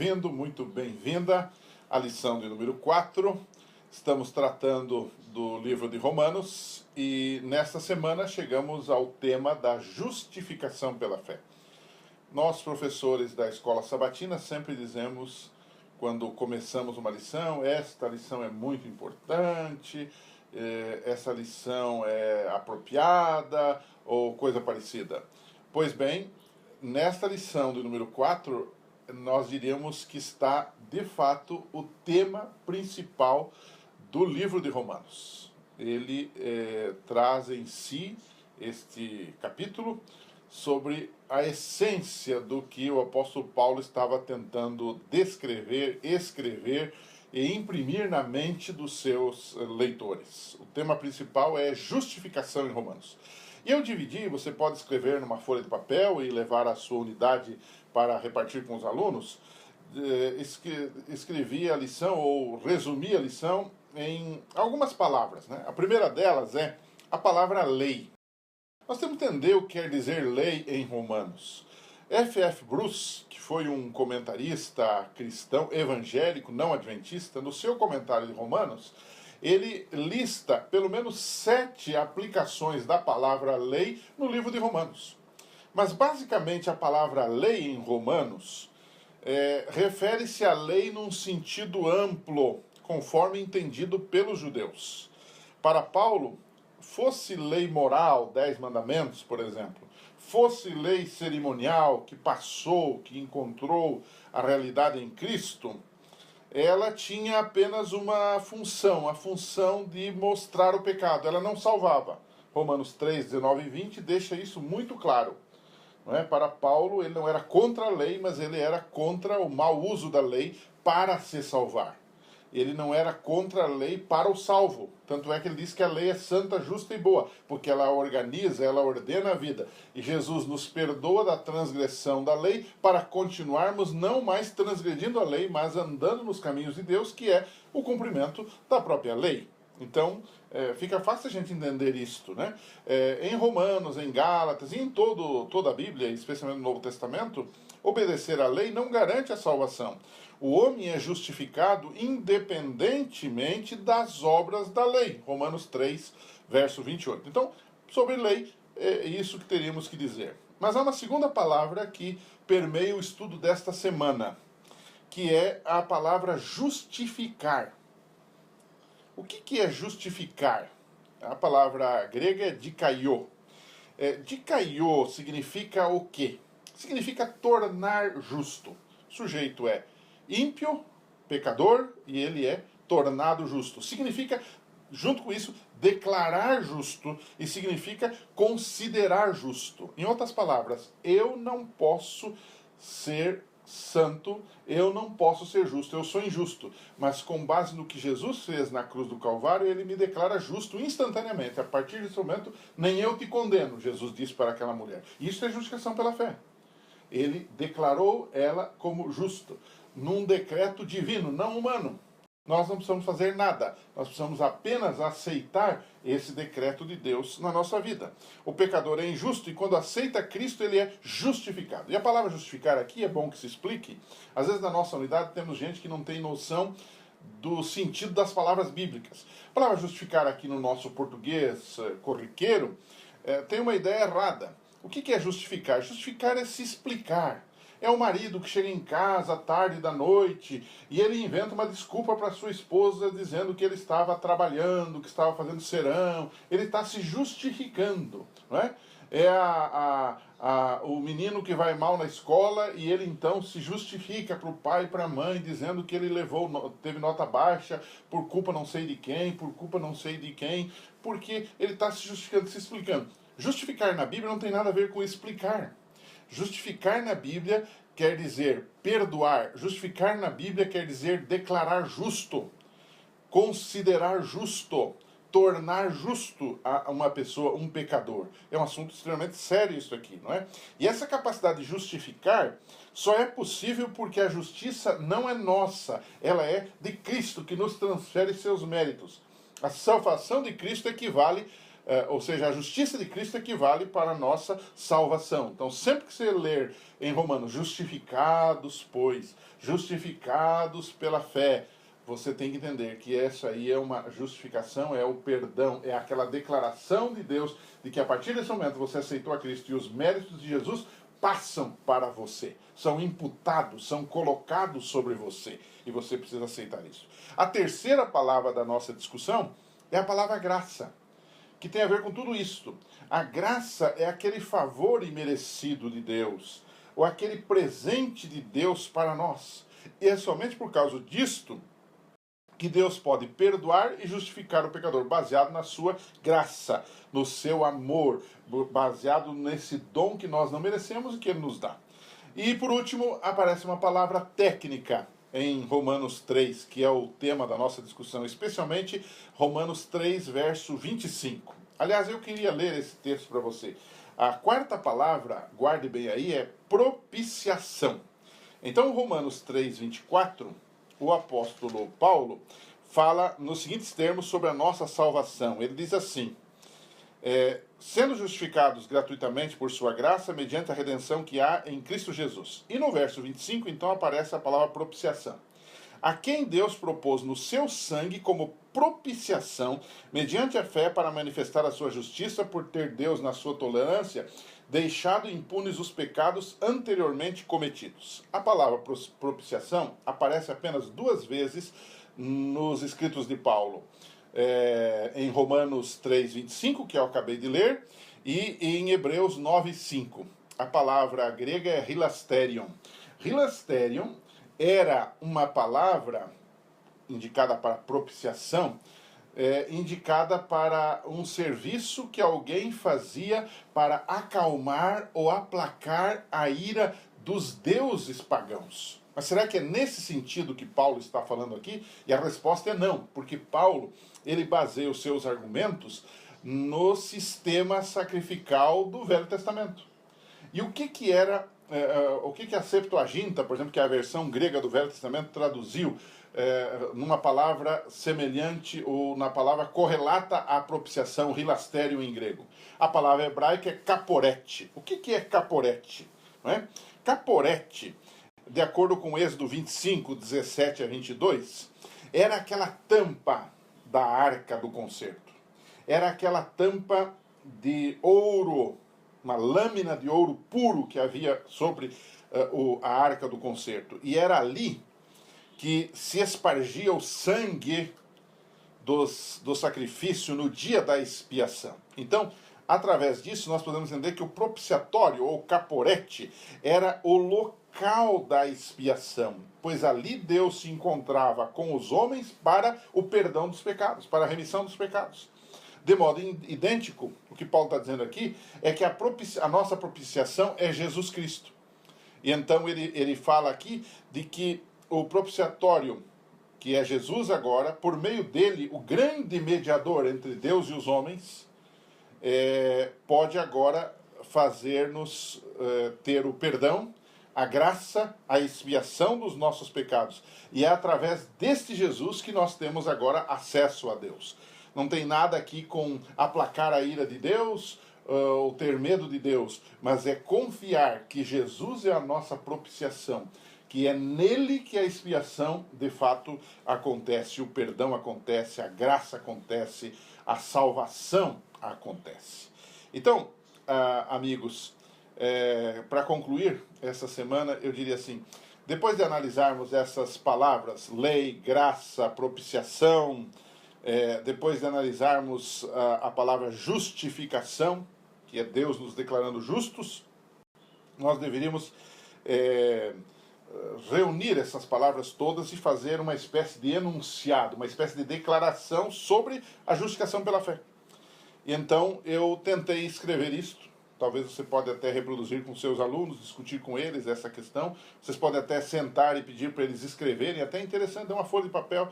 bem-vindo, muito bem-vinda à lição de número 4. Estamos tratando do livro de Romanos e nesta semana chegamos ao tema da justificação pela fé. Nós, professores da Escola Sabatina, sempre dizemos, quando começamos uma lição, esta lição é muito importante, essa lição é apropriada ou coisa parecida. Pois bem, nesta lição do número 4, nós diríamos que está, de fato, o tema principal do livro de Romanos. Ele traz em si este capítulo sobre a essência do que o apóstolo Paulo estava tentando descrever, escrever e imprimir na mente dos seus leitores. O tema principal é justificação em Romanos. E eu dividi, você pode escrever numa folha de papel e levar a sua unidade para repartir com os alunos. Escrevi a lição, ou resumi a lição, em algumas palavras, né? A primeira delas é a palavra lei. Nós temos que entender o que quer dizer lei em Romanos. F.F. Bruce, que foi um comentarista cristão evangélico, não adventista, no seu comentário de Romanos, ele lista pelo menos 7 aplicações da palavra lei no livro de Romanos. Mas basicamente a palavra lei em Romanos refere-se à lei num sentido amplo, conforme entendido pelos judeus. Para Paulo, fosse lei moral, 10 mandamentos, por exemplo, fosse lei cerimonial que passou, que encontrou a realidade em Cristo, ela tinha apenas uma função, a função de mostrar o pecado. Ela não salvava. Romanos 3, 19 e 20 deixa isso muito claro. Não é? Para Paulo, ele não era contra a lei, mas ele era contra o mau uso da lei para se salvar. Ele não era contra a lei para o salvo. Tanto é que ele diz que a lei é santa, justa e boa, porque ela organiza, ela ordena a vida. E Jesus nos perdoa da transgressão da lei para continuarmos não mais transgredindo a lei, mas andando nos caminhos de Deus, que é o cumprimento da própria lei. Então, fica fácil a gente entender isto, né? Em Romanos, em Gálatas e em toda a Bíblia, especialmente no Novo Testamento, obedecer à lei não garante a salvação. O homem é justificado independentemente das obras da lei. Romanos 3, verso 28. Então, sobre lei, é isso que teríamos que dizer. Mas há uma segunda palavra que permeia o estudo desta semana, que é a palavra justificar. O que é justificar? A palavra grega é dikaio. Dikaio significa o quê? Significa tornar justo. O sujeito é ímpio, pecador, e ele é tornado justo. Significa, junto com isso, declarar justo e significa considerar justo. Em outras palavras, eu não posso ser santo, eu não posso ser justo, eu sou injusto. Mas com base no que Jesus fez na cruz do Calvário, ele me declara justo instantaneamente. A partir desse momento, nem eu te condeno, Jesus disse para aquela mulher. Isso é justificação pela fé. Ele declarou ela como justa, num decreto divino, não humano. Nós não precisamos fazer nada, nós precisamos apenas aceitar esse decreto de Deus na nossa vida. O pecador é injusto e quando aceita Cristo ele é justificado. E a palavra justificar aqui é bom que se explique. Às vezes na nossa unidade temos gente que não tem noção do sentido das palavras bíblicas. A palavra justificar aqui no nosso português corriqueiro tem uma ideia errada. O que é justificar? Justificar é se explicar. É o marido que chega em casa à tarde da noite e ele inventa uma desculpa para sua esposa dizendo que ele estava trabalhando, que estava fazendo serão. Ele está se justificando. Não é? O menino que vai mal na escola e ele então se justifica para o pai e para a mãe dizendo que ele teve nota baixa por culpa não sei de quem, porque ele está se justificando, se explicando. Justificar na Bíblia não tem nada a ver com explicar. Justificar na Bíblia quer dizer perdoar. Justificar na Bíblia quer dizer declarar justo, considerar justo, tornar justo a uma pessoa, um pecador. É um assunto extremamente sério isso aqui, não é? E essa capacidade de justificar só é possível porque a justiça não é nossa, ela é de Cristo, que nos transfere seus méritos. A salvação de Cristo equivale ou seja, a justiça de Cristo equivale para a nossa salvação. Então, sempre que você ler em Romanos, justificados, pois, justificados pela fé, você tem que entender que essa aí é uma justificação, é o perdão, é aquela declaração de Deus de que a partir desse momento você aceitou a Cristo e os méritos de Jesus passam para você, são imputados, são colocados sobre você, e você precisa aceitar isso. A terceira palavra da nossa discussão é a palavra graça, que tem a ver com tudo isto. A graça é aquele favor imerecido de Deus, ou aquele presente de Deus para nós. E é somente por causa disto que Deus pode perdoar e justificar o pecador, baseado na sua graça, no seu amor, baseado nesse dom que nós não merecemos e que Ele nos dá. E por último, aparece uma palavra técnica em Romanos 3, que é o tema da nossa discussão, especialmente Romanos 3, verso 25. Aliás, eu queria ler esse texto para você. A quarta palavra, guarde bem aí, é propiciação. Então, Romanos 3, 24, o apóstolo Paulo fala nos seguintes termos sobre a nossa salvação. Ele diz assim: sendo justificados gratuitamente por sua graça, mediante a redenção que há em Cristo Jesus. E no verso 25, então, aparece a palavra propiciação. A quem Deus propôs no seu sangue como propiciação, mediante a fé, para manifestar a sua justiça, por ter Deus, na sua tolerância, deixado impunes os pecados anteriormente cometidos. A palavra propiciação aparece apenas 2 vezes nos escritos de Paulo. Em Romanos 3, 25, que eu acabei de ler, e em Hebreus 9, 5. A palavra grega é hilasterion. Hilasterion era uma palavra indicada para propiciação, indicada para um serviço que alguém fazia para acalmar ou aplacar a ira dos deuses pagãos. Mas será que é nesse sentido que Paulo está falando aqui? E a resposta é não, porque Paulo ele baseia os seus argumentos no sistema sacrificial do Velho Testamento. E o que era, o que a Septuaginta, por exemplo, que é a versão grega do Velho Testamento, traduziu numa palavra semelhante ou na palavra correlata à propiciação, hilastério em grego? A palavra hebraica é caporete. O que é caporete? Não é? Caporete, de acordo com Êxodo 25, 17 a 22, era aquela tampa da arca do concerto. Era aquela tampa de ouro, uma lâmina de ouro puro que havia sobre a arca do concerto. E era ali que se espargia o sangue do sacrifício no dia da expiação. Então, através disso, nós podemos entender que o propiciatório, ou caporete, era o local da expiação, pois ali Deus se encontrava com os homens para o perdão dos pecados, para a remissão dos pecados. De modo idêntico, o que Paulo está dizendo aqui é que a nossa propiciação é Jesus Cristo. E então ele fala aqui de que o propiciatório, que é Jesus agora, por meio dele, o grande mediador entre Deus e os homens, pode agora fazer-nos ter o perdão, a graça, a expiação dos nossos pecados. E é através deste Jesus que nós temos agora acesso a Deus. Não tem nada aqui com aplacar a ira de Deus, ou ter medo de Deus, mas é confiar que Jesus é a nossa propiciação, que é nele que a expiação de fato acontece, o perdão acontece, a graça acontece, a salvação acontece. Então, amigos, para concluir essa semana, eu diria assim: depois de analisarmos essas palavras, lei, graça, propiciação, depois de analisarmos a palavra justificação, que é Deus nos declarando justos, nós deveríamos reunir essas palavras todas e fazer uma espécie de enunciado, uma espécie de declaração sobre a justificação pela fé. E então eu tentei escrever isto. Talvez você pode até reproduzir com seus alunos, discutir com eles essa questão. Vocês podem até sentar e pedir para eles escreverem. Até interessante, dar uma folha de papel,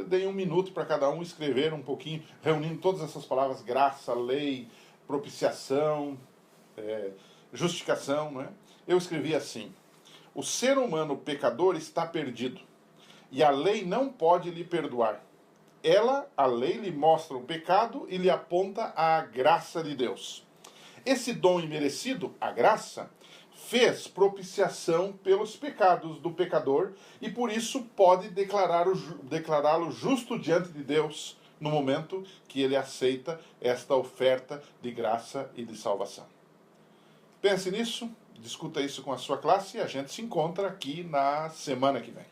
dei 1 minuto para cada um escrever um pouquinho, reunindo todas essas palavras: graça, lei, propiciação, justificação. Não é? Eu escrevi assim: o ser humano pecador está perdido, e a lei não pode lhe perdoar. a lei, lhe mostra o pecado e lhe aponta a graça de Deus. Esse dom imerecido, a graça, fez propiciação pelos pecados do pecador e por isso pode declará-lo justo diante de Deus no momento que ele aceita esta oferta de graça e de salvação. Pense nisso, discuta isso com a sua classe e a gente se encontra aqui na semana que vem.